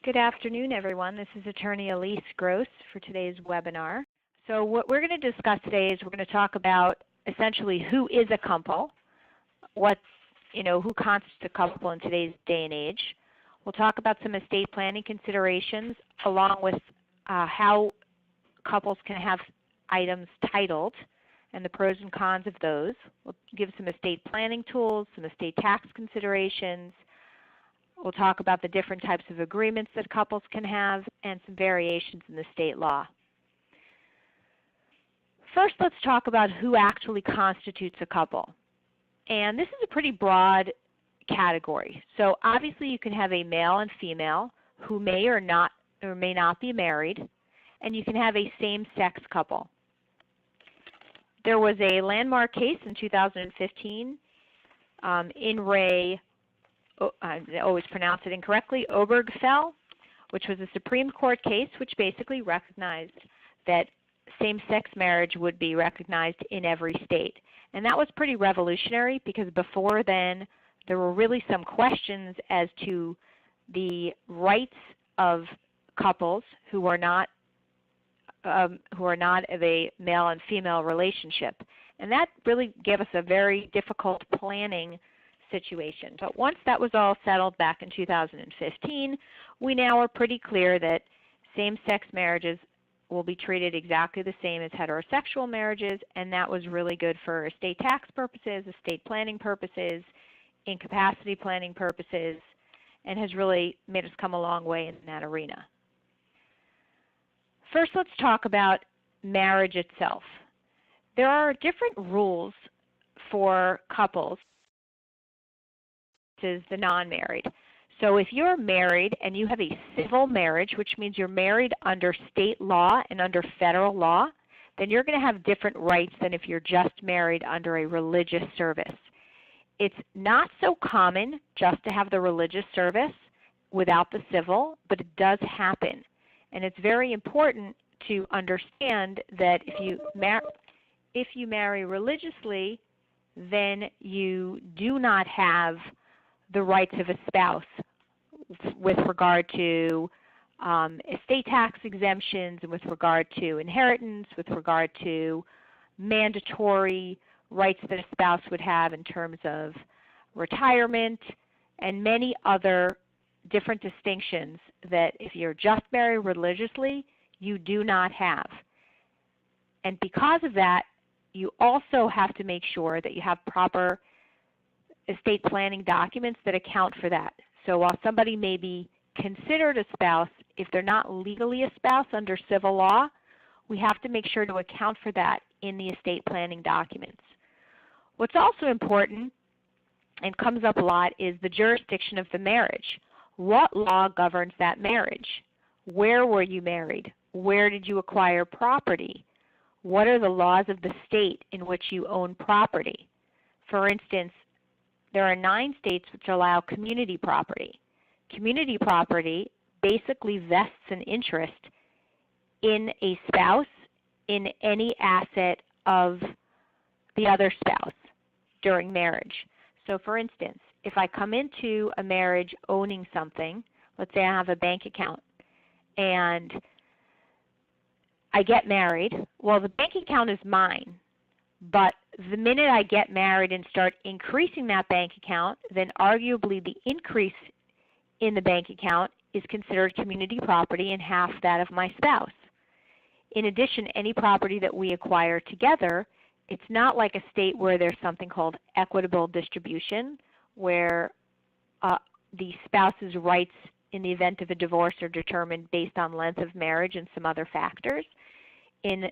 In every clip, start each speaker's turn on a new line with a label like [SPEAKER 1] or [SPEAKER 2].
[SPEAKER 1] Good afternoon, everyone. This is Attorney Elise Gross for today's webinar. So what we're going to discuss today is we're going to talk about essentially who is a couple, who constitutes a couple in today's day and age. We'll talk about some estate planning considerations along with how couples can have items titled and the pros and cons of those. We'll give some estate planning tools, some estate tax considerations. We'll talk about the different types of agreements that couples can have and some variations in the state law. First, let's talk about who actually constitutes a couple. And this is a pretty broad category. So obviously you can have a male and female who may or may not be married, and you can have a same-sex couple. There was a landmark case in 2015 in Ray, I always pronounce it incorrectly, Obergefell, which was a Supreme Court case which basically recognized that same-sex marriage would be recognized in every state. And that was pretty revolutionary because before then there were really some questions as to the rights of couples who are not of a male and female relationship. And that really gave us a very difficult planning situation. But once that was all settled back in 2015, we now are pretty clear that same-sex marriages will be treated exactly the same as heterosexual marriages, and that was really good for estate tax purposes, estate planning purposes, incapacity planning purposes, and has really made us come a long way in that arena. First, let's talk about marriage itself. There are different rules for couples versus the non-married. So if you're married and you have a civil marriage, which means you're married under state law and under federal law, then you're going to have different rights than if you're just married under a religious service. It's not so common just to have the religious service without the civil, but it does happen. And it's very important to understand that if you marry religiously, then you do not have the rights of a spouse with regard to estate tax exemptions and with regard to inheritance, with regard to mandatory rights that a spouse would have in terms of retirement and many other different distinctions that if you're just married religiously, you do not have. And because of that, you also have to make sure that you have proper estate planning documents that account for that. So while somebody may be considered a spouse, if they're not legally a spouse under civil law, we have to make sure to account for that in the estate planning documents. What's also important and comes up a lot is the jurisdiction of the marriage. What law governs that marriage? Where were you married? Where did you acquire property? What are the laws of the state in which you own property? For instance, there are 9 states which allow community property. Community property basically vests an interest in a spouse in any asset of the other spouse during marriage. So for instance, if I come into a marriage owning something, let's say I have a bank account, and I get married, well, the bank account is mine. But the minute I get married and start increasing that bank account, then arguably the increase in the bank account is considered community property and half that of my spouse. In addition, any property that we acquire together, it's not like a state where there's something called equitable distribution, where the spouse's rights in the event of a divorce are determined based on length of marriage and some other factors. In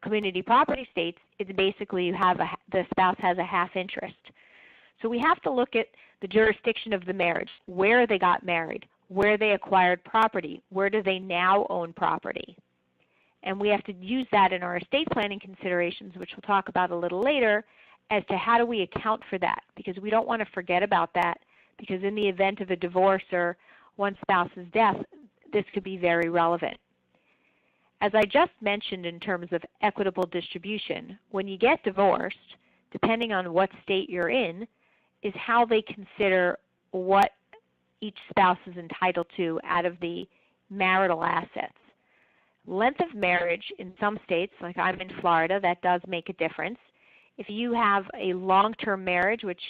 [SPEAKER 1] community property states, it's basically the spouse has a half interest. So we have to look at the jurisdiction of the marriage, where they got married, where they acquired property, where do they now own property. And we have to use that in our estate planning considerations, which we'll talk about a little later, as to how do we account for that, because we don't want to forget about that, because in the event of a divorce or one spouse's death, this could be very relevant. As I just mentioned in terms of equitable distribution, when you get divorced, depending on what state you're in, is how they consider what each spouse is entitled to out of the marital assets. Length of marriage in some states, like I'm in Florida, that does make a difference. If you have a long-term marriage, which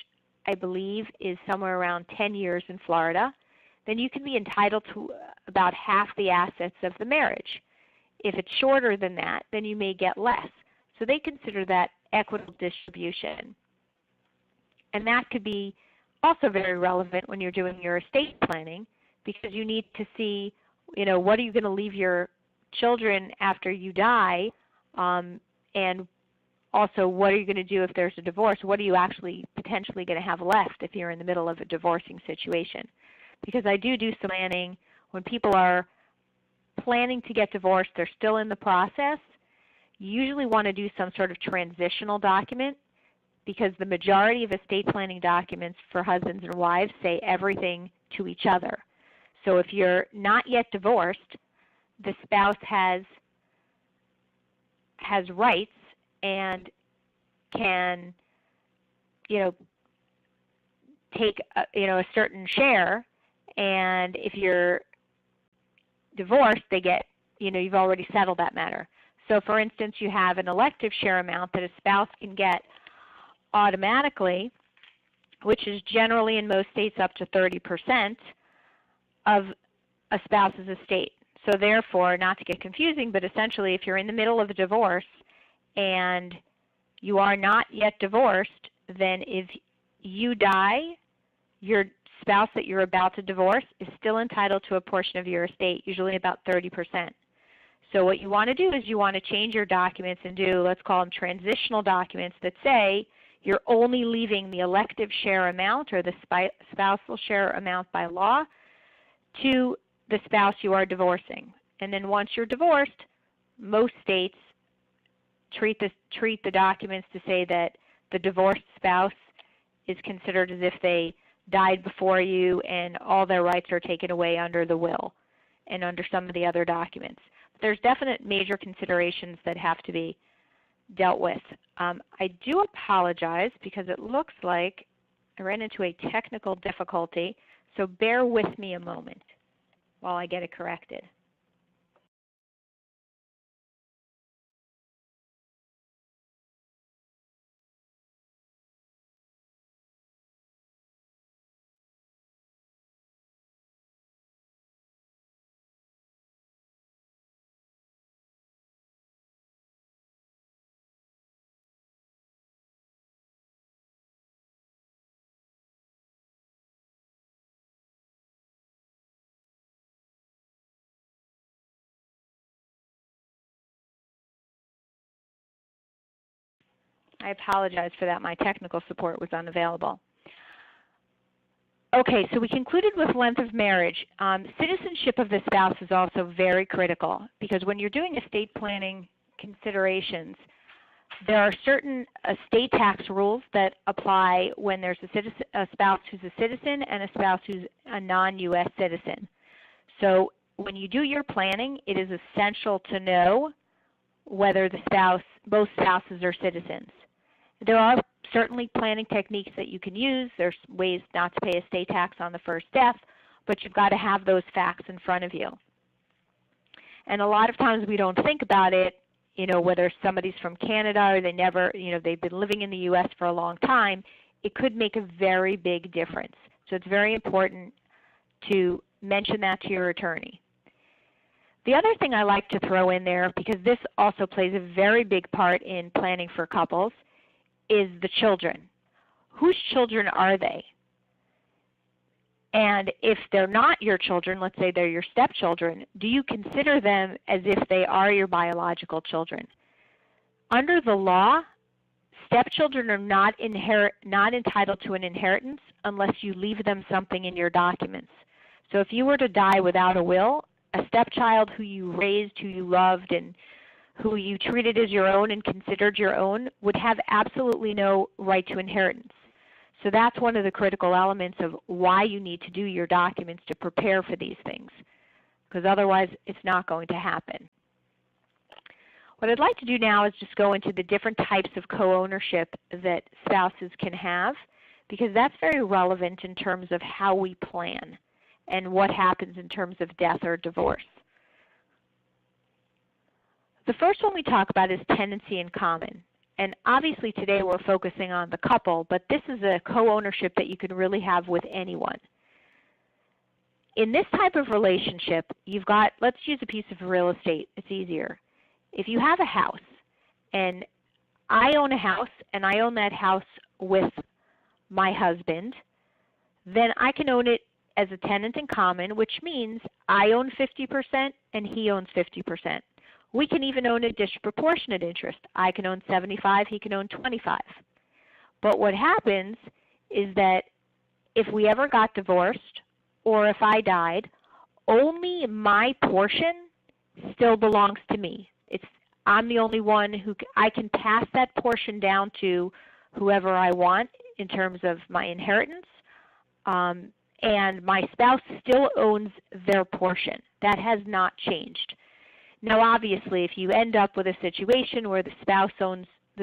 [SPEAKER 1] I believe is somewhere around 10 years in Florida, then you can be entitled to about half the assets of the marriage. If it's shorter than that, then you may get less. So they consider that equitable distribution. And that could be also very relevant when you're doing your estate planning, because you need to see, what are you going to leave your children after you die, and also what are you going to do if there's a divorce? What are you actually potentially going to have left if you're in the middle of a divorcing situation? Because I do some planning when people are planning to get divorced, they're still in the process. You usually want to do some sort of transitional document, because the majority of estate planning documents for husbands and wives say everything to each other. So if you're not yet divorced, the spouse has rights and can, take a certain share, and if you're divorced, they get, you've already settled that matter. So for instance, you have an elective share amount that a spouse can get automatically, which is generally in most states up to 30% of a spouse's estate. So therefore, not to get confusing, but essentially if you're in the middle of a divorce and you are not yet divorced, then if you die, your spouse that you're about to divorce is still entitled to a portion of your estate, usually about 30%. So what you want to do is you want to change your documents and do, let's call them transitional documents that say you're only leaving the elective share amount or the spousal share amount by law to the spouse you are divorcing. And then once you're divorced, most states treat the documents to say that the divorced spouse is considered as if they died before you and all their rights are taken away under the will and under some of the other documents. But there's definite major considerations that have to be dealt with. I do apologize because it looks like I ran into a technical difficulty, so bear with me a moment while I get it corrected. I apologize for that. My technical support was unavailable. Okay, so we concluded with length of marriage. Citizenship of the spouse is also very critical, because when you're doing estate planning considerations, there are certain estate tax rules that apply when there's a spouse who's a citizen and a spouse who's a non-U.S. citizen. So when you do your planning, it is essential to know whether both spouses are citizens. There are certainly planning techniques that you can use. There's ways not to pay estate tax on the first death, but you've got to have those facts in front of you. And a lot of times we don't think about it, whether somebody's from Canada or they've been living in the U.S. for a long time, it could make a very big difference. So it's very important to mention that to your attorney. The other thing I like to throw in there, because this also plays a very big part in planning for couples, is the children. Whose children are they? And if they're not your children, let's say they're your stepchildren, do you consider them as if they are your biological children? Under the law, stepchildren are not entitled to an inheritance unless you leave them something in your documents. So if you were to die without a will, a stepchild who you raised, who you loved, and who you treated as your own and considered your own would have absolutely no right to inheritance. So that's one of the critical elements of why you need to do your documents to prepare for these things, because otherwise it's not going to happen. What I'd like to do now is just go into the different types of co-ownership that spouses can have, because that's very relevant in terms of how we plan. and what happens in terms of death or divorce. The first one we talk about is tenancy in common. And obviously today we're focusing on the couple, but this is a co-ownership that you can really have with anyone. In this type of relationship, you've got, let's use a piece of real estate, it's easier. If you have a house, and I own a house, and I own that house with my husband, then I can own it as a tenant in common, which means I own 50% and he owns 50%. We can even own a disproportionate interest. I can own 75, he can own 25. But what happens is that if we ever got divorced or if I died, only my portion still belongs to me. I'm the only one who I can pass that portion down to whoever I want in terms of my inheritance, and my spouse still owns their portion. That has not changed. Now, obviously, if you end up with a situation where the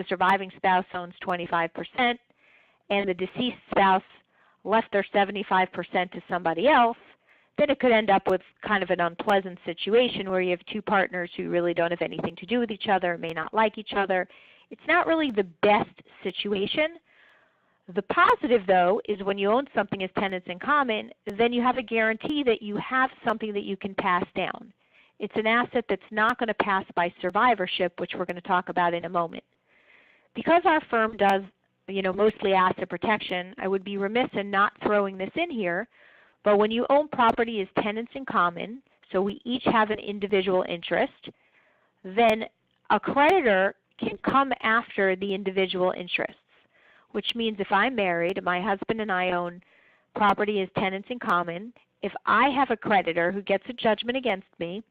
[SPEAKER 1] surviving spouse owns 25%, and the deceased spouse left their 75% to somebody else, then it could end up with kind of an unpleasant situation where you have two partners who really don't have anything to do with each other, may not like each other. It's not really the best situation. The positive, though, is when you own something as tenants in common, then you have a guarantee that you have something that you can pass down. It's an asset that's not going to pass by survivorship, which we're going to talk about in a moment. Because our firm does, mostly asset protection, I would be remiss in not throwing this in here. But when you own property as tenants in common, so we each have an individual interest, then a creditor can come after the individual interests, which means if I'm married, my husband and I own property as tenants in common, if I have a creditor who gets a judgment against me,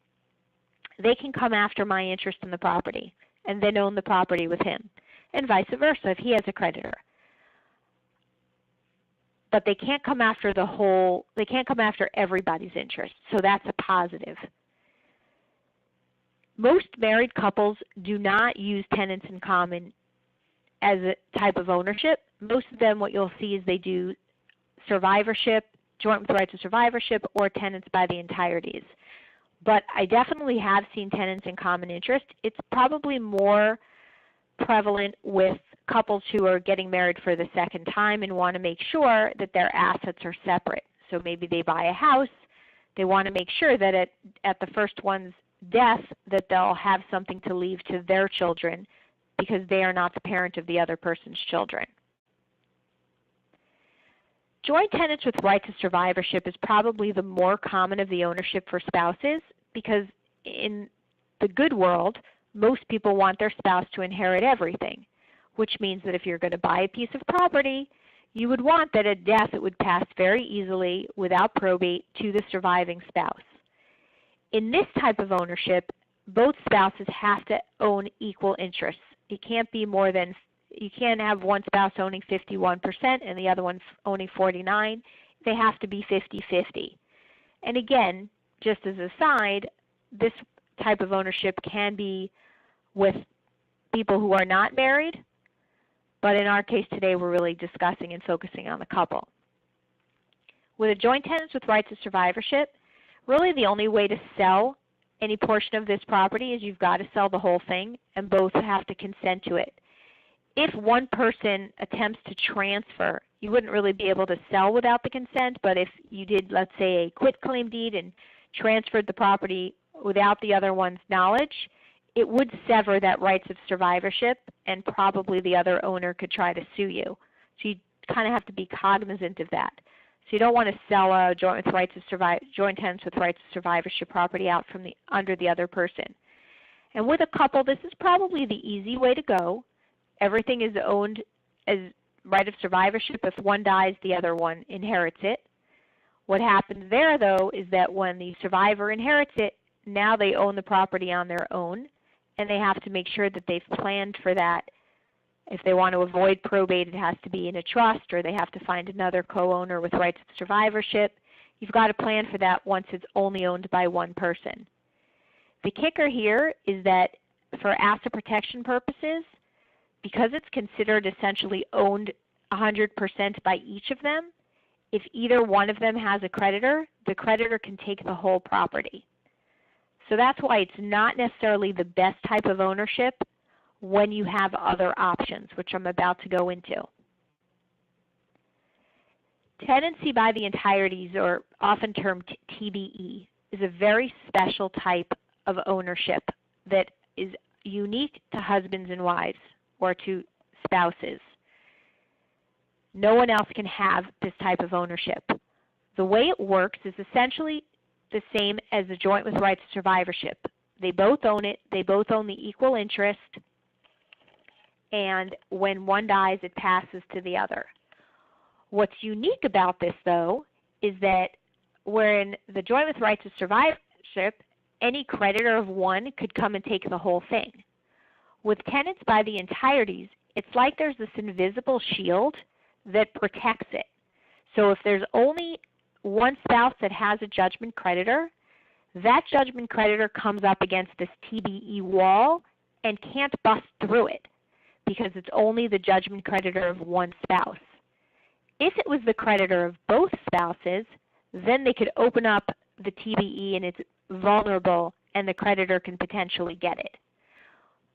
[SPEAKER 1] they can come after my interest in the property and then own the property with him, and vice versa if he has a creditor. But they can't come after they can't come after everybody's interest, so that's a positive. Most married couples do not use tenants in common as a type of ownership. Most of them, what you'll see is they do survivorship, joint with rights of survivorship, or tenants by the entireties. But I definitely have seen tenants in common interest. It's probably more prevalent with couples who are getting married for the second time and want to make sure that their assets are separate. So maybe they buy a house, they want to make sure that at the first one's death that they'll have something to leave to their children because they are not the parent of the other person's children. Joint tenants with rights of survivorship is probably the more common of the ownership for spouses because in the good world, most people want their spouse to inherit everything, which means that if you're going to buy a piece of property, you would want that at death it would pass very easily without probate to the surviving spouse. In this type of ownership, both spouses have to own equal interests. It can't be more than, you can't have one spouse owning 51% and the other one owning 49%. They have to be 50-50. And again, just as a side, this type of ownership can be with people who are not married, but in our case today we're really discussing and focusing on the couple. With a joint tenants with rights of survivorship, really the only way to sell any portion of this property is you've got to sell the whole thing and both have to consent to it. If one person attempts to transfer, you wouldn't really be able to sell without the consent, but if you did, let's say, a quitclaim deed and transferred the property without the other one's knowledge, it would sever that rights of survivorship and probably the other owner could try to sue you. So you kind of have to be cognizant of that. So you don't want to sell a joint tenants with rights of survivorship property out from under the other person. And with a couple, this is probably the easy way to go. Everything is owned as right of survivorship. If one dies, the other one inherits it. What happens there, though, is that when the survivor inherits it, now they own the property on their own, and they have to make sure that they've planned for that. If they want to avoid probate, it has to be in a trust, or they have to find another co-owner with rights of survivorship. You've got to plan for that once it's only owned by one person. The kicker here is that for asset protection purposes, because it's considered essentially owned 100% by each of them, if either one of them has a creditor, the creditor can take the whole property. So that's why it's not necessarily the best type of ownership when you have other options, which I'm about to go into. Tenancy by the entireties, or often termed TBE, is a very special type of ownership that is unique to husbands and wives or to spouses. No one else can have this type of ownership. The way it works is essentially the same as the joint with rights of survivorship. They both own it, they both own the equal interest, and when one dies, it passes to the other. What's unique about this, though, is that wherein the joint with rights of survivorship, any creditor of one could come and take the whole thing. With tenants by the entireties, it's like there's this invisible shield that protects it. So if there's only one spouse that has a judgment creditor, that judgment creditor comes up against this TBE wall and can't bust through it because it's only the judgment creditor of one spouse. If it was the creditor of both spouses, then they could open up the TBE and it's vulnerable and the creditor can potentially get it.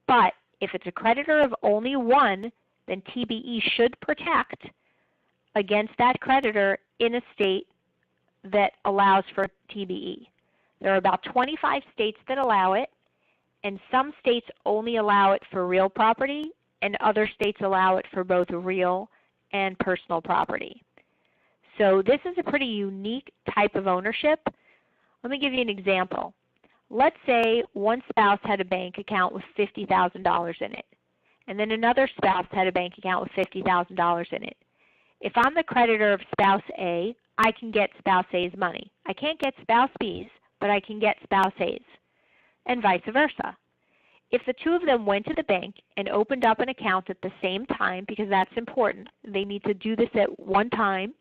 [SPEAKER 1] But if it's a creditor of only one, then TBE should protect against that creditor in a state that allows for TBE. There are about 25 states that allow it, and some states only allow it for real property, and other states allow it for both real and personal property. So this is a pretty unique type of ownership. Let me give you an example. Let's say one spouse had a bank account with $50,000 in it, and then another spouse had a bank account with $50,000 in it. If I'm the creditor of spouse A, I can get spouse A's money. I can't get spouse B's, but I can get spouse A's, and vice versa. If the two of them went to the bank and opened up an account at the same time, because that's important, they need to do this at one time,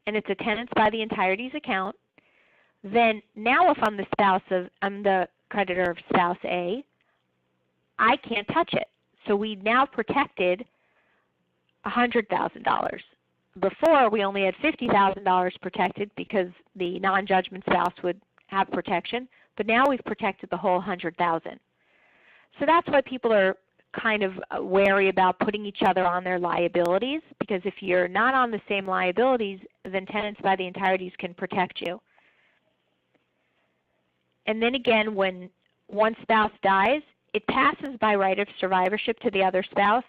[SPEAKER 1] and it's a tenants by the entireties account, then now if I'm the creditor of spouse A, I can't touch it. So we now protected $100,000. Before, we only had $50,000 protected because the non-judgment spouse would have protection, but now we've protected the whole $100,000. So that's why people are kind of wary about putting each other on their liabilities, because if you're not on the same liabilities, then tenants by the entireties can protect you. And then again, when one spouse dies, it passes by right of survivorship to the other spouse,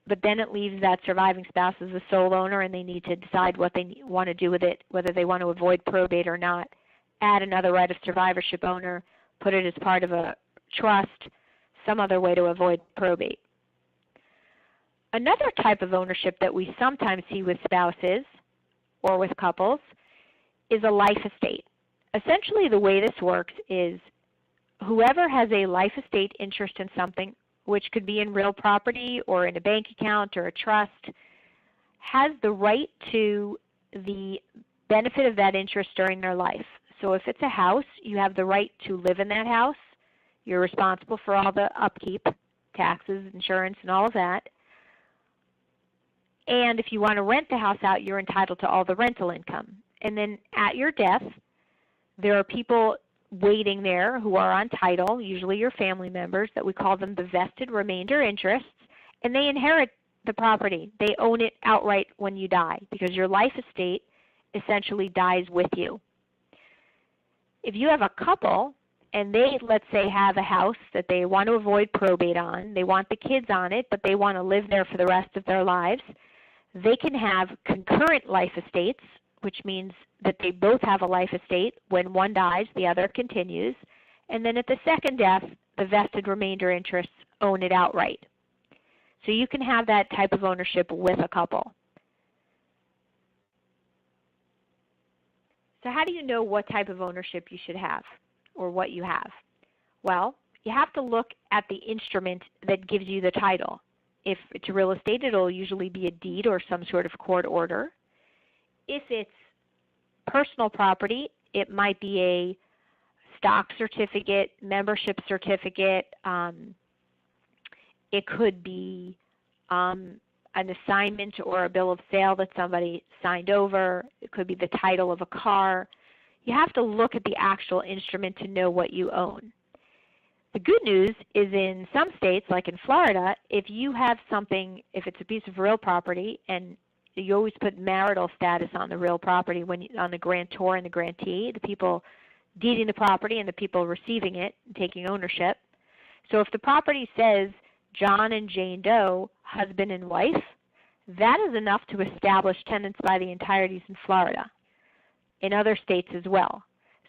[SPEAKER 1] but then it leaves that surviving spouse as the sole owner, and they need to decide what they want to do with it, whether they want to avoid probate or not, add another right of survivorship owner, put it as part of a trust, some other way to avoid probate. Another type of ownership that we sometimes see with spouses or with couples is a life estate. Essentially, the way this works is whoever has a life estate interest in something, which could be in real property or in a bank account or a trust, has the right to the benefit of that interest during their life. So if it's a house, you have the right to live in that house. You're responsible for all the upkeep, taxes, insurance, and all of that. And if you want to rent the house out, you're entitled to all the rental income. And then at your death, there are people waiting there who are on title, usually your family members, that we call them the vested remainder interests, and they inherit the property. They own it outright when you die because your life estate essentially dies with you. If you have a couple and they, let's say, have a house that they want to avoid probate on, they want the kids on it, but they want to live there for the rest of their lives, they can have concurrent life estates, which means that they both have a life estate. When one dies, the other continues. And then at the second death, the vested remainder interests own it outright. So you can have that type of ownership with a couple. So how do you know what type of ownership you should have or what you have? Well, you have to look at the instrument that gives you the title. If it's real estate, it'll usually be a deed or some sort of court order. If it's personal property, it might be a stock certificate, membership certificate. It could be a an assignment or a bill of sale that somebody signed over. It could be the title of a car. You have to look at the actual instrument to know what you own. The good news is in some states, like in Florida, if you have something, if it's a piece of real property, and you always put marital status on the real property on the grantor and the grantee, the people deeding the property and the people receiving it and taking ownership. So if the property says John and Jane Doe, husband and wife, that is enough to establish tenants by the entireties in Florida, in other states as well.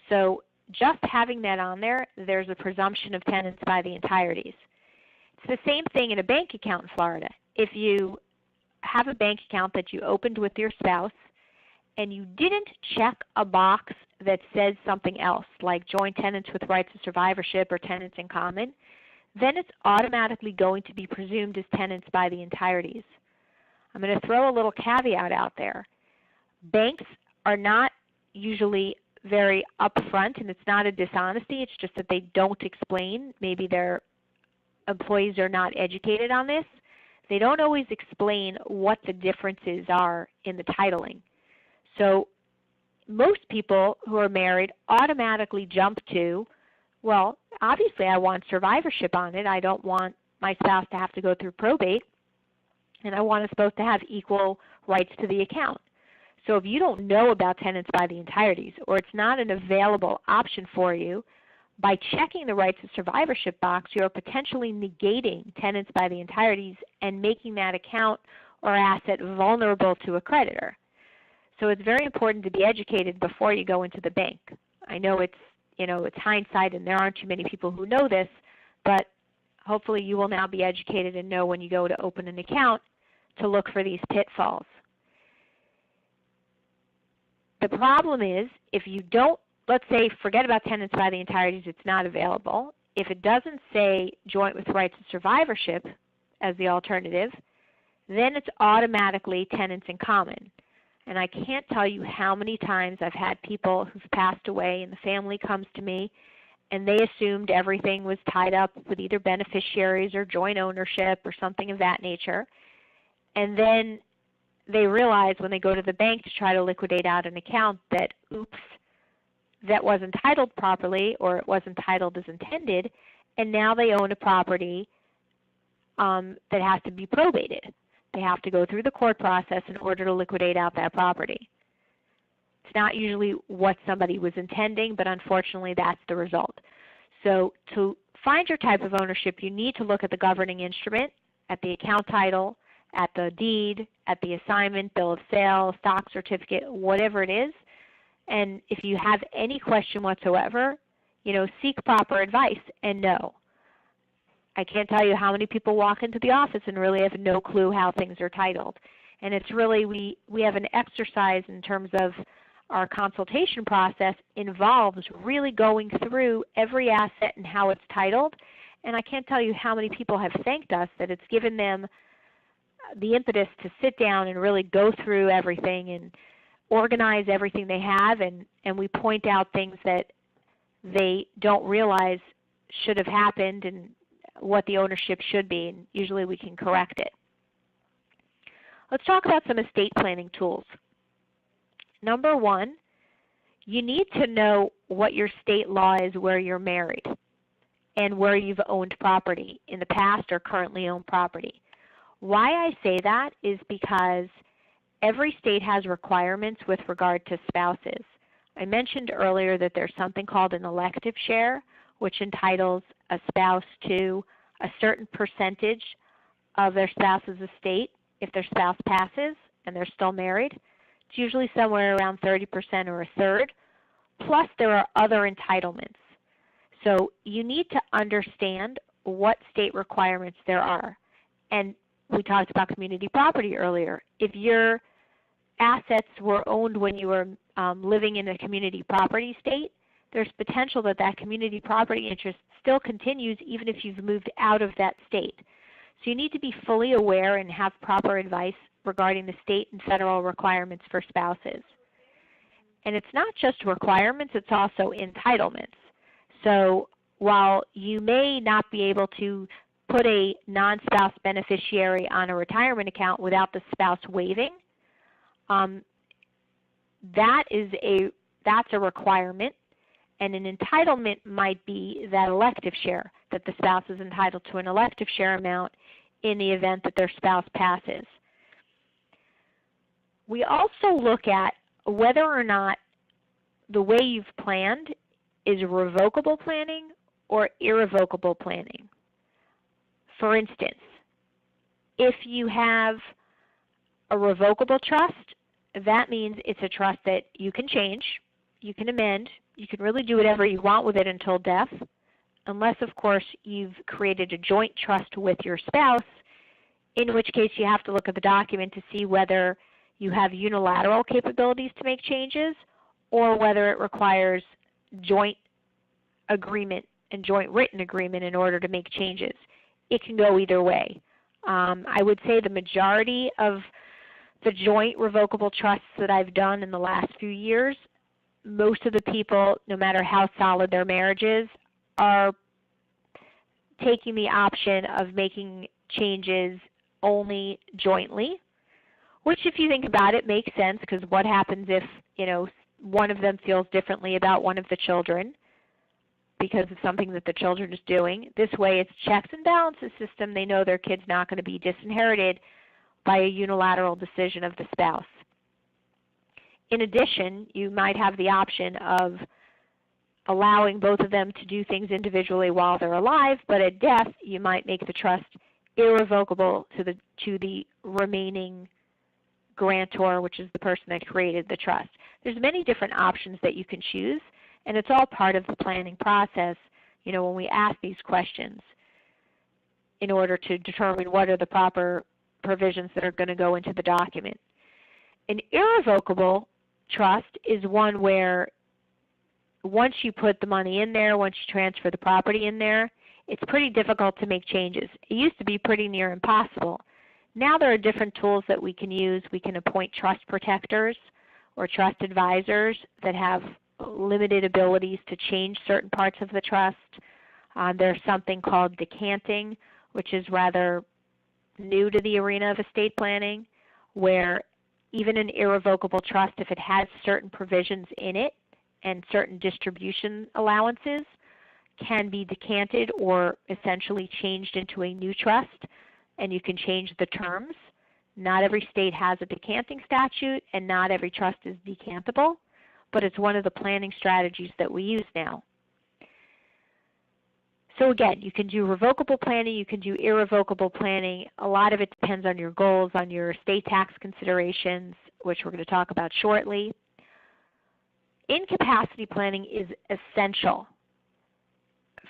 [SPEAKER 1] So just having that on there, there's a presumption of tenants by the entireties. It's the same thing in a bank account in Florida. If you have a bank account that you opened with your spouse and you didn't check a box that says something else, like joint tenants with rights of survivorship or tenants in common, then it's automatically going to be presumed as tenants by the entireties. I'm going to throw a little caveat out there. Banks are not usually very upfront, and it's not a dishonesty, it's just that they don't explain. Maybe their employees are not educated on this. They don't always explain what the differences are in the titling. So most people who are married automatically jump to, well, obviously I want survivorship on it. I don't want my spouse to have to go through probate, and I want us both to have equal rights to the account. So if you don't know about tenants by the entireties, or it's not an available option for you, by checking the rights of survivorship box, you are potentially negating tenants by the entireties and making that account or asset vulnerable to a creditor. So it's very important to be educated before you go into the bank. I know it's hindsight and there aren't too many people who know this, but hopefully you will now be educated and know when you go to open an account to look for these pitfalls. The problem is, if you don't, let's say, forget about tenants by the entireties, it's not available. If it doesn't say joint with rights of survivorship as the alternative, then it's automatically tenants in common. And I can't tell you how many times I've had people who've passed away and the family comes to me and they assumed everything was tied up with either beneficiaries or joint ownership or something of that nature. And then they realize when they go to the bank to try to liquidate out an account that, oops, that wasn't titled properly or it wasn't titled as intended, and now they own a property that has to be probated. They have to go through the court process in order to liquidate out that property. It's not usually what somebody was intending, but unfortunately that's the result. So to find your type of ownership, you need to look at the governing instrument, at the account title, at the deed, at the assignment, bill of sale, stock certificate, whatever it is. And if you have any question whatsoever, seek proper advice and know. I can't tell you how many people walk into the office and really have no clue how things are titled. And it's really, we have an exercise in terms of our consultation process involves really going through every asset and how it's titled. And I can't tell you how many people have thanked us that it's given them the impetus to sit down and really go through everything and organize everything they have, and we point out things that they don't realize should have happened and what the ownership should be, and usually we can correct it. Let's talk about some estate planning tools. Number one, you need to know what your state law is where you're married and where you've owned property in the past or currently own property. Why I say that is because every state has requirements with regard to spouses. I mentioned earlier that there's something called an elective share, which entitles a spouse to a certain percentage of their spouse's estate if their spouse passes and they're still married. It's usually somewhere around 30% or a third. Plus there are other entitlements. So you need to understand what state requirements there are. And we talked about community property earlier. If your assets were owned when you were living in a community property state, there's potential that that community property interest still continues even if you've moved out of that state. So you need to be fully aware and have proper advice regarding the state and federal requirements for spouses. And it's not just requirements, it's also entitlements. So while you may not be able to put a non-spouse beneficiary on a retirement account without the spouse waiving, that's a requirement, and an entitlement might be that elective share, that the spouse is entitled to an elective share amount in the event that their spouse passes. We also look at whether or not the way you've planned is revocable planning or irrevocable planning. For instance, if you have a revocable trust, that means it's a trust that you can change, you can amend, you can really do whatever you want with it until death, unless, of course, you've created a joint trust with your spouse, in which case you have to look at the document to see whether you have unilateral capabilities to make changes or whether it requires joint agreement and joint written agreement in order to make changes. It can go either way. I would say the majority of the joint revocable trusts that I've done in the last few years, most of the people, no matter how solid their marriage is, are taking the option of making changes only jointly, which, if you think about it, makes sense, because what happens if, one of them feels differently about one of the children because of something that the children is doing? This way it's checks and balances system. They know their kid's not going to be disinherited by a unilateral decision of the spouse. In addition, you might have the option of allowing both of them to do things individually while they're alive, but at death you might make the trust irrevocable to the remaining grantor, which is the person that created the trust. There's many different options that you can choose, and it's all part of the planning process, when we ask these questions in order to determine what are the proper provisions that are going to go into the document. An irrevocable trust is one where once you put the money in there, once you transfer the property in there, it's pretty difficult to make changes. It used to be pretty near impossible. Now there are different tools that we can use. We can appoint trust protectors or trust advisors that have limited abilities to change certain parts of the trust. There's something called decanting, which is rather new to the arena of estate planning, where even an irrevocable trust, if it has certain provisions in it and certain distribution allowances, can be decanted or essentially changed into a new trust, and you can change the terms. Not every state has a decanting statute, and not every trust is decantable, but it's one of the planning strategies that we use now. So again, you can do revocable planning, you can do irrevocable planning. A lot of it depends on your goals, on your estate tax considerations, which we're going to talk about shortly. Incapacity planning is essential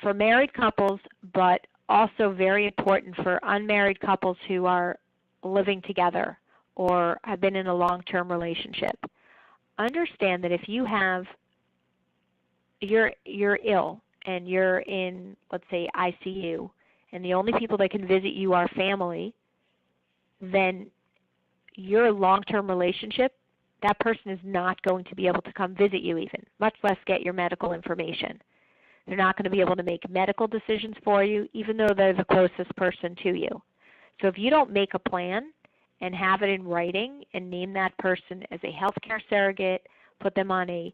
[SPEAKER 1] for married couples, but also very important for unmarried couples who are living together or have been in a long-term relationship. Understand that if you're ill and you're in, let's say, ICU, and the only people that can visit you are family, then your long-term relationship, that person is not going to be able to come visit you even, much less get your medical information. They're not going to be able to make medical decisions for you, even though they're the closest person to you. So if you don't make a plan and have it in writing and name that person as a healthcare surrogate, put them on a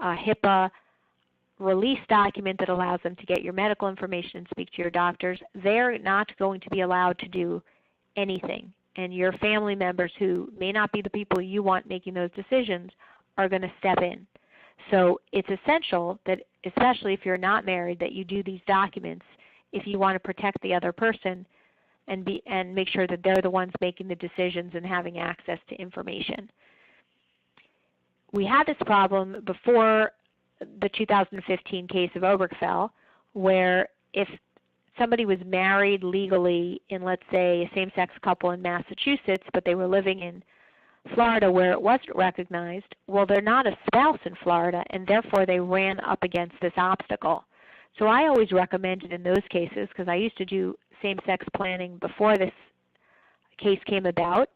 [SPEAKER 1] HIPAA release document that allows them to get your medical information and speak to your doctors, they're not going to be allowed to do anything. And your family members, who may not be the people you want making those decisions, are going to step in. So it's essential that, especially if you're not married, that you do these documents if you want to protect the other person and make sure that they're the ones making the decisions and having access to information. We had this problem before the 2015 case of Obergefell, where if somebody was married legally in, let's say, a same-sex couple in Massachusetts, but they were living in Florida where it wasn't recognized, well, they're not a spouse in Florida, and therefore they ran up against this obstacle. So I always recommended in those cases, because I used to do same-sex planning before this case came about,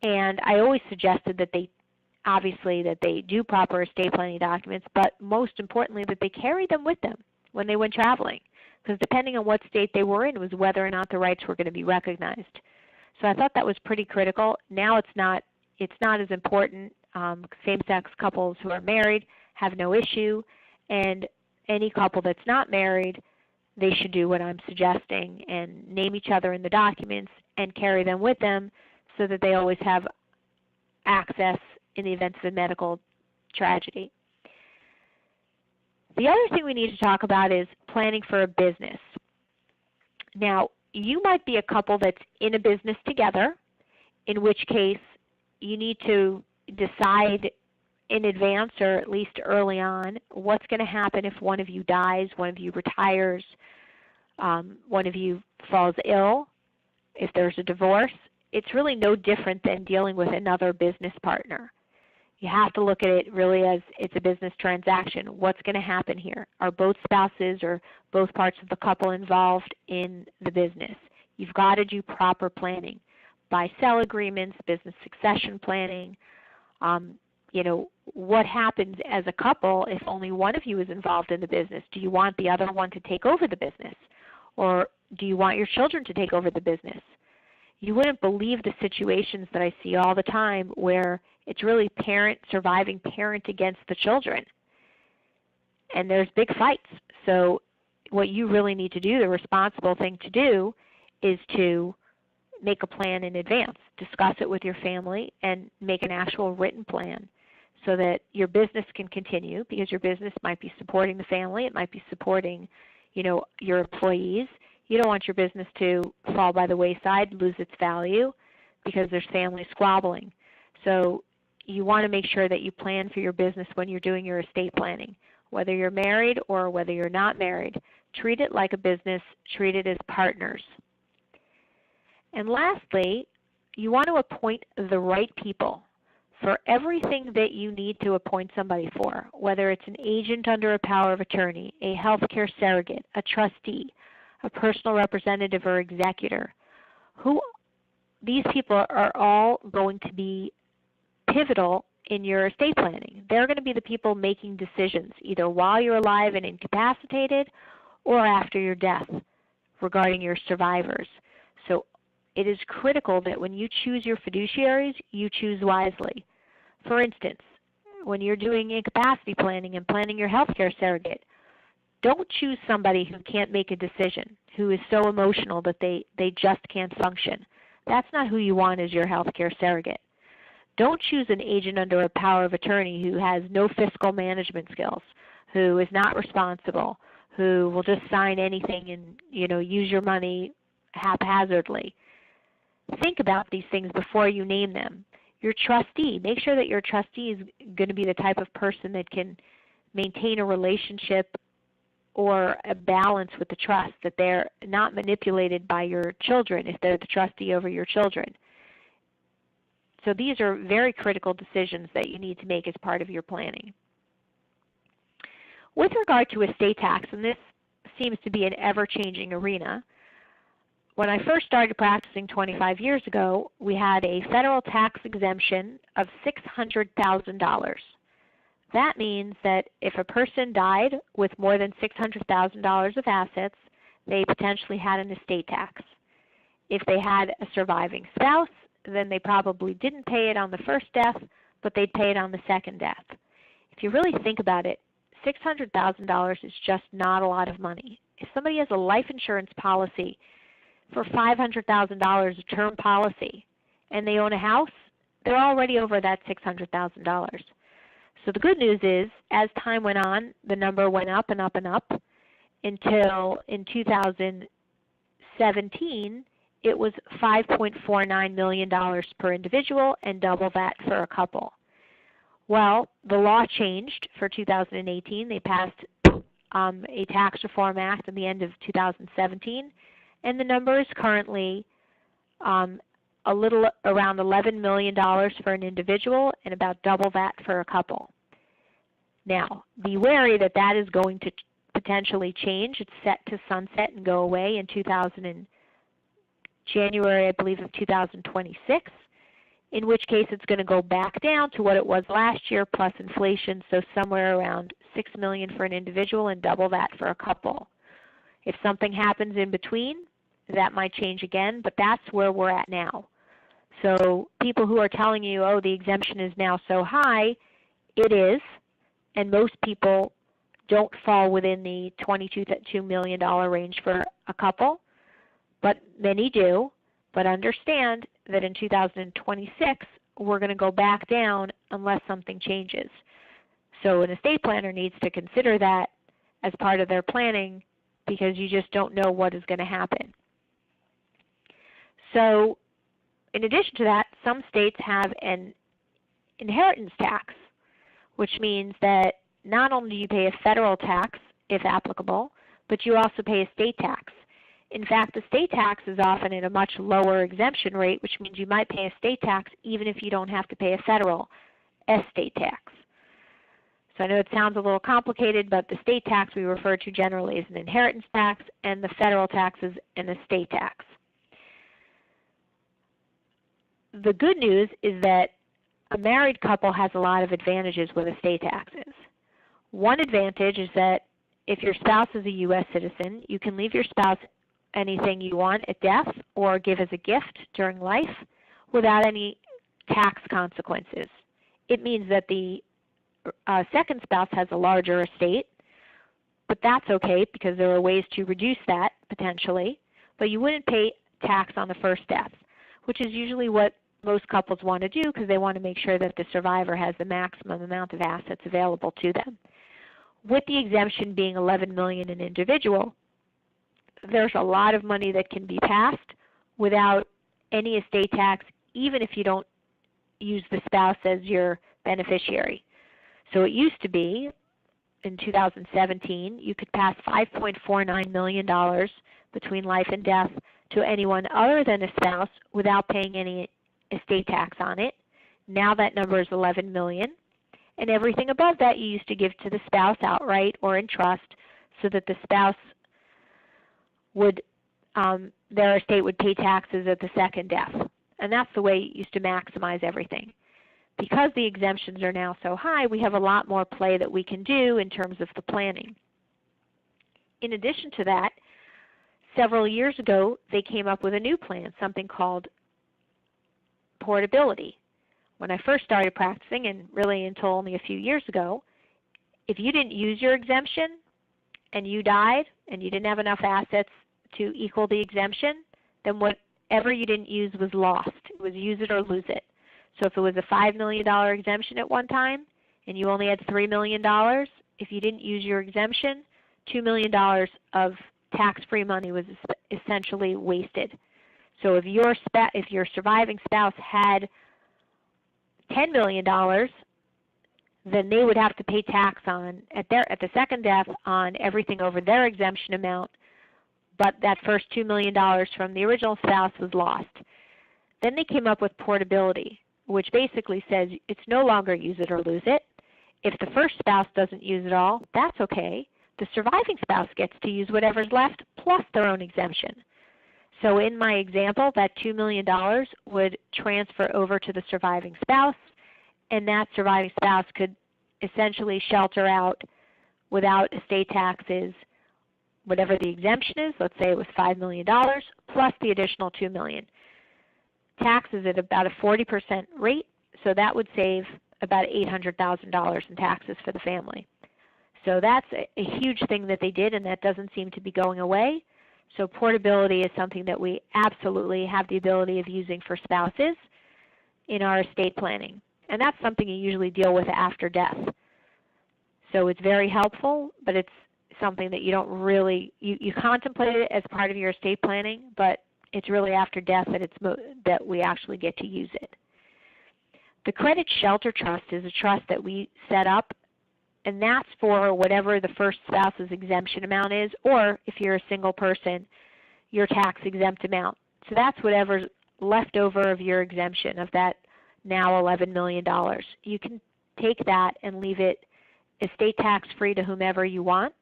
[SPEAKER 1] and I always suggested that they do proper estate planning documents, but most importantly that they carry them with them when they went traveling. because depending on what state they were in was whether or not the rights were going to be recognized. So I thought that was pretty critical. Now it's not as important. Same-sex couples who are married have no issue, and any couple that's not married, they should do what I'm suggesting and name each other in the documents and carry them with them so that they always have access in the event of a medical tragedy. The other thing we need to talk about is planning for a business. Now, you might be a couple that's in a business together, in which case you need to decide in advance or at least early on what's going to happen if one of you dies, one of you retires, one of you falls ill, if there's a divorce. It's really no different than dealing with another business partner. You have to look at it really as it's a business transaction. What's going to happen here? Are both spouses or both parts of the couple involved in the business? You've got to do proper planning. Buy-sell agreements, business succession planning. What happens as a couple if only one of you is involved in the business? Do you want the other one to take over the business? Or do you want your children to take over the business? You wouldn't believe the situations that I see all the time where it's really surviving parent against the children. And there's big fights. So what you really need to do, the responsible thing to do, is to make a plan in advance. Discuss it with your family and make an actual written plan so that your business can continue, because your business might be supporting the family, it might be supporting, your employees. You don't want your business to fall by the wayside, lose its value because there's family squabbling. So you want to make sure that you plan for your business when you're doing your estate planning. Whether you're married or whether you're not married, treat it like a business, treat it as partners. And lastly, you want to appoint the right people for everything that you need to appoint somebody for, whether it's an agent under a power of attorney, a healthcare surrogate, a trustee, a personal representative or executor. These people are all going to be pivotal in your estate planning. They're going to be the people making decisions either while you're alive and incapacitated or after your death regarding your survivors. So it is critical that when you choose your fiduciaries, you choose wisely. For instance, when you're doing incapacity planning and planning your healthcare surrogate, don't choose somebody who can't make a decision, who is so emotional that they just can't function. That's not who you want as your healthcare surrogate. Don't choose an agent under a power of attorney who has no fiscal management skills, who is not responsible, who will just sign anything and use your money haphazardly. Think about these things before you name them. Your trustee, make sure that your trustee is going to be the type of person that can maintain a relationship or a balance with the trust, that they're not manipulated by your children if they're the trustee over your children. So these are very critical decisions that you need to make as part of your planning. With regard to estate tax, and this seems to be an ever-changing arena, when I first started practicing 25 years ago, we had a federal tax exemption of $600,000. That means that if a person died with more than $600,000 of assets, they potentially had an estate tax. If they had a surviving spouse, then they probably didn't pay it on the first death, but they'd pay it on the second death. If you really think about it, $600,000 is just not a lot of money. If somebody has a life insurance policy for $500,000, a term policy, and they own a house, they're already over that $600,000. So the good news is, as time went on, the number went up and up and up until in 2017, it was $5.49 million per individual and double that for a couple. Well, the law changed for 2018. They passed a tax reform act at the end of 2017, and the number is currently a little around $11 million for an individual and about double that for a couple. Now, be wary that that is going to potentially change. It's set to sunset and go away in January, I believe, of 2026, in which case it's going to go back down to what it was last year plus inflation, so somewhere around $6 million for an individual and double that for a couple. If something happens in between, that might change again, but that's where we're at now. So people who are telling you, oh, the exemption is now so high, it is, and most people don't fall within the $22 million range for a couple, but many do. But understand that in 2026, we're going to go back down unless something changes. So an estate planner needs to consider that as part of their planning, because you just don't know what is going to happen. So in addition to that, some states have an inheritance tax, which means that not only do you pay a federal tax, if applicable, but you also pay a state tax. In fact, the state tax is often at a much lower exemption rate, which means you might pay a state tax even if you don't have to pay a federal estate tax. So I know it sounds a little complicated, but the state tax we refer to generally as an inheritance tax, and the federal tax is an estate tax. The good news is that a married couple has a lot of advantages with estate taxes. One advantage is that if your spouse is a U.S. citizen, you can leave your spouse anything you want at death or give as a gift during life without any tax consequences. It means that the second spouse has a larger estate, but that's okay because there are ways to reduce that potentially, but you wouldn't pay tax on the first death, which is usually what most couples want to do because they want to make sure that the survivor has the maximum amount of assets available to them. With the exemption being $11 million an individual, there's a lot of money that can be passed without any estate tax, even if you don't use the spouse as your beneficiary. So it used to be, in 2017, you could pass $5.49 million between life and death to anyone other than a spouse without paying any estate tax on it. Now that number is $11 million. And everything above that you used to give to the spouse outright or in trust so that the spouse would, their estate would pay taxes at the second death. And that's the way it used to maximize everything. Because the exemptions are now so high, we have a lot more play that we can do in terms of the planning. In addition to that, several years ago, they came up with a new plan, something called portability. When I first started practicing, and really until only a few years ago, if you didn't use your exemption and you died and you didn't have enough assets to equal the exemption, then whatever you didn't use was lost. It was use it or lose it. So if it was a $5 million exemption at one time and you only had $3 million, if you didn't use your exemption, $2 million of tax-free money was essentially wasted. So if your surviving spouse had $10 million, then they would have to pay tax on at the second death on everything over their exemption amount, but that first $2 million from the original spouse was lost. Then they came up with portability, which basically says it's no longer use it or lose it. If the first spouse doesn't use it all, that's okay. The surviving spouse gets to use whatever's left plus their own exemption. So in my example, that $2 million would transfer over to the surviving spouse, and that surviving spouse could essentially shelter out without estate taxes whatever the exemption is. Let's say it was $5 million plus the additional $2 million. Taxes at about a 40% rate, so that would save about $800,000 in taxes for the family. So that's a huge thing that they did, and that doesn't seem to be going away. So portability is something that we absolutely have the ability of using for spouses in our estate planning. And that's something you usually deal with after death. So it's very helpful, but it's something that you don't really, you contemplate it as part of your estate planning, but it's really after death that we actually get to use it. The Credit Shelter Trust is a trust that we set up, and that's for whatever the first spouse's exemption amount is, or if you're a single person, your tax-exempt amount. So that's whatever's left over of your exemption of that now $11 million. You can take that and leave it estate tax-free to whomever you want.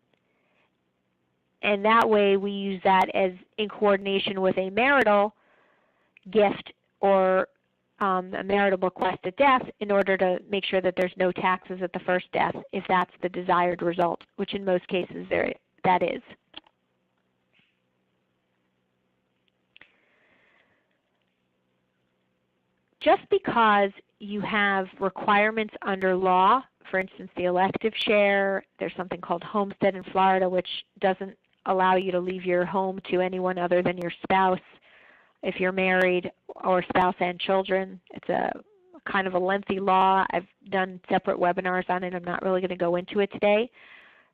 [SPEAKER 1] And that way we use that as in coordination with a marital gift or a marital bequest at death in order to make sure that there's no taxes at the first death if that's the desired result, which in most cases that is. just because you have requirements under law, for instance, the elective share, there's something called homestead in Florida, which doesn't allow you to leave your home to anyone other than your spouse if you're married, or spouse and children. It's a kind of a lengthy law. I've done separate webinars on it. I'm not really going to go into it today.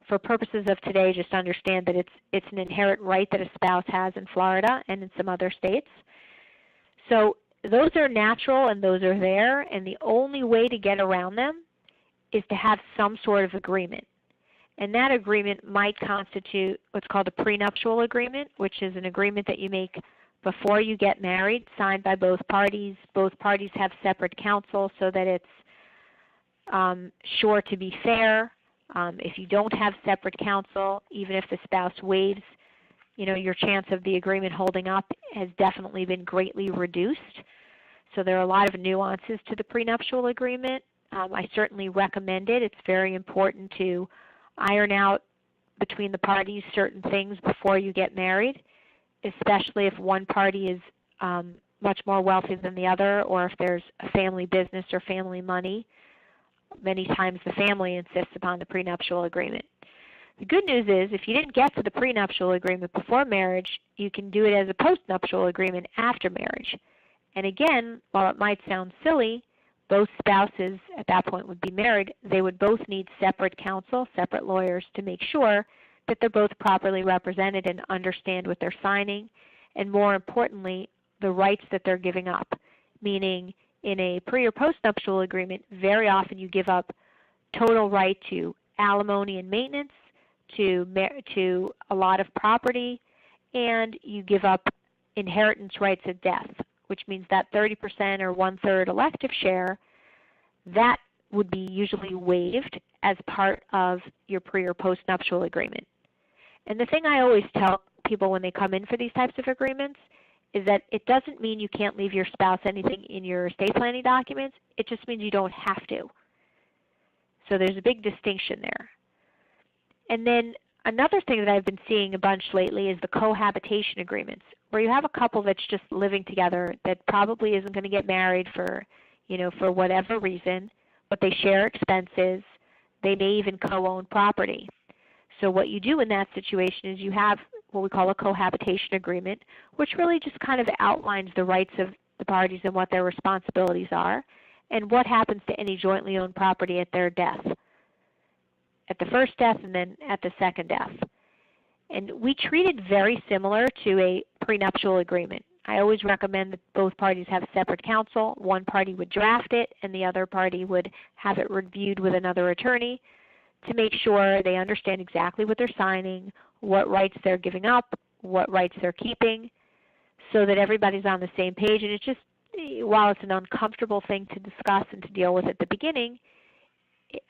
[SPEAKER 1] For purposes of today, just understand that it's an inherent right that a spouse has in Florida and in some other states. So those are natural and those are there, and the only way to get around them is to have some sort of agreement. And that agreement might constitute what's called a prenuptial agreement, which is an agreement that you make before you get married, signed by both parties. Both parties have separate counsel so that it's sure to be fair. If you don't have separate counsel, even if the spouse waives, your chance of the agreement holding up has definitely been greatly reduced. So there are a lot of nuances to the prenuptial agreement. I certainly recommend it. It's very important to iron out between the parties certain things before you get married, especially if one party is much more wealthy than the other, or if there's a family business or family money. Many times the family insists upon the prenuptial agreement. The good news is if you didn't get to the prenuptial agreement before marriage, you can do it as a postnuptial agreement after marriage. And again, while it might sound silly, both spouses at that point would be married. They would both need separate counsel, separate lawyers, to make sure that they're both properly represented and understand what they're signing, and more importantly, the rights that they're giving up. Meaning, in a pre- or postnuptial agreement, very often you give up total right to alimony and maintenance, to a lot of property, and you give up inheritance rights at death, which means that 30% or 1/3 elective share, that would be usually waived as part of your pre- or postnuptial agreement. And the thing I always tell people when they come in for these types of agreements is that it doesn't mean you can't leave your spouse anything in your estate planning documents. It just means you don't have to. So there's a big distinction there. And then another thing that I've been seeing a bunch lately is the cohabitation agreements, where you have a couple that's just living together that probably isn't going to get married for whatever reason, but they share expenses. They may even co-own property. So what you do in that situation is you have what we call a cohabitation agreement, which really just kind of outlines the rights of the parties and what their responsibilities are, and what happens to any jointly owned property at their death, at the first death and then at the second death. And we treat it very similar to a prenuptial agreement. I always recommend that both parties have separate counsel. One party would draft it and the other party would have it reviewed with another attorney to make sure they understand exactly what they're signing, what rights they're giving up, what rights they're keeping, so that everybody's on the same page. And it's just, while it's an uncomfortable thing to discuss and to deal with at the beginning,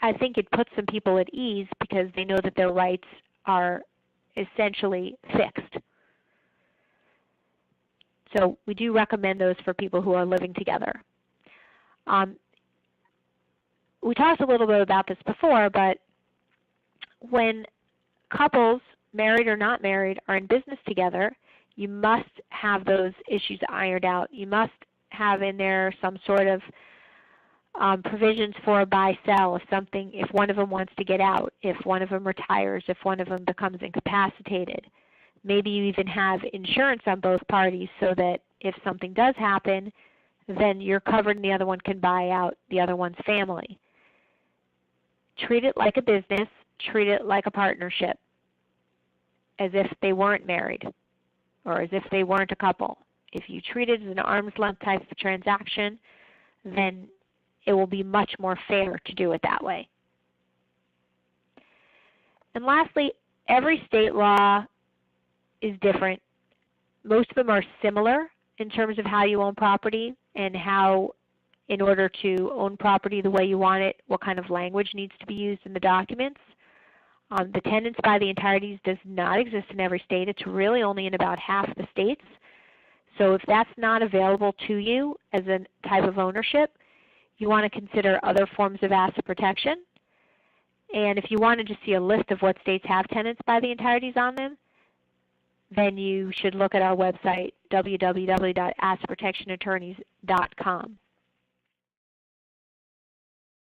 [SPEAKER 1] I think it puts some people at ease because they know that their rights are essentially fixed. So we do recommend those for people who are living together. We talked a little bit about this before, but when couples, married or not married, are in business together, you must have those issues ironed out. You must have in there some sort of provisions for a buy-sell if one of them wants to get out, if one of them retires, if one of them becomes incapacitated. Maybe you even have insurance on both parties so that if something does happen, then you're covered and the other one can buy out the other one's family. Treat it like a business. Treat it like a partnership, as if they weren't married or as if they weren't a couple. If you treat it as an arm's length type of transaction, then it will be much more fair to do it that way. And lastly, every state law is different. Most of them are similar in terms of how you own property and how, in order to own property the way you want it, what kind of language needs to be used in the documents. The Tenants by the entireties does not exist in every state. It's really only in about half the states. So if that's not available to you as a type of ownership, you want to consider other forms of asset protection. And if you wanted to see a list of what states have tenants by the entireties on them, then you should look at our website, www.assetprotectionattorneys.com.